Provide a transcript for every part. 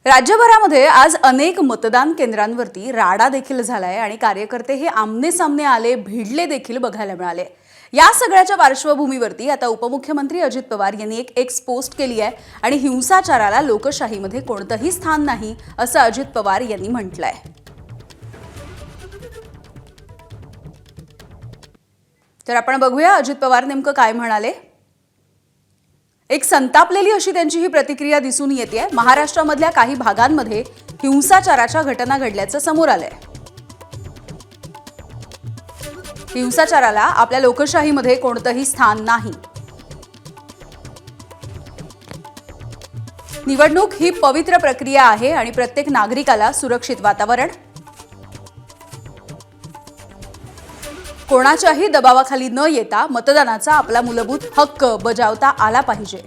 राज्यभरामध्ये आज अनेक मतदान केंद्रांवरती राडा देखील झालाय आणि कार्यकर्ते हे आमने सामने आले, भिडले देखील बघायला मिळाले। या सगळ्याच्या पार्श्वभूमीवरती आता उपमुख्यमंत्री अजित पवार यांनी एक एक्स पोस्ट केली आहे आणि हिंसाचाराला लोकशाहीमध्ये कोणतंही स्थान नाही असं अजित पवार यांनी म्हटलंय। तर आपण बघूया अजित पवार नेमकं काय म्हणाले। एक संतापलेली अशी त्यांची ही प्रतिक्रिया दिसून येते। महाराष्ट्रामधल्या काही भागांमध्ये हिंसाचाराच्या घटना घडल्याचं समोर आलंय। हिंसाचाराला आपल्या लोकशाहीमध्ये कोणतंही स्थान नाही। निवडणूक ही पवित्र प्रक्रिया आहे आणि प्रत्येक नागरिकाला सुरक्षित वातावरण, कोणाच्याही दबावाखाली न येता मतदानाचा आपला मूलभूत हक्क बजावता आला पाहिजे।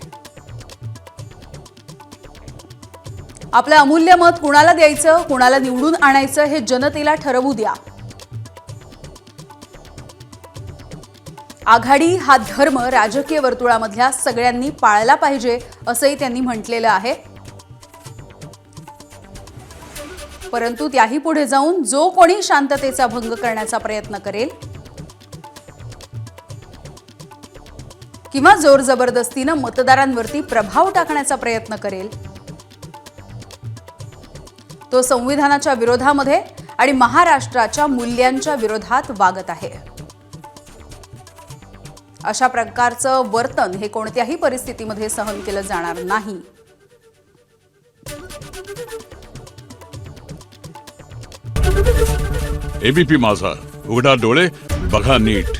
आपलं अमूल्य मत कुणाला द्यायचं, कुणाला निवडून आणायचं हे जनतेला ठरवू द्या। आघाडी हा धर्म राजकीय वर्तुळामधल्या सगळ्यांनी पाळला पाहिजे असंही त्यांनी म्हटलेलं आहे। परंतु त्याही पुढे जाऊन जो कोणी शांततेचा भंग करण्याचा प्रयत्न करेल किंवा जोर जबरदस्तीने मतदारांवरती प्रभाव टाकण्याचा प्रयत्न करेल तो संविधानाच्या विरोधामध्ये आणि महाराष्ट्राच्या मूल्यांच्या विरोधात वागत आहे। अशा प्रकारचं वर्तन हे कोणत्याही परिस्थितीमध्ये सहन केलं जाणार नाही। एबीपी माझा, उघडा डोळे बघा नीट।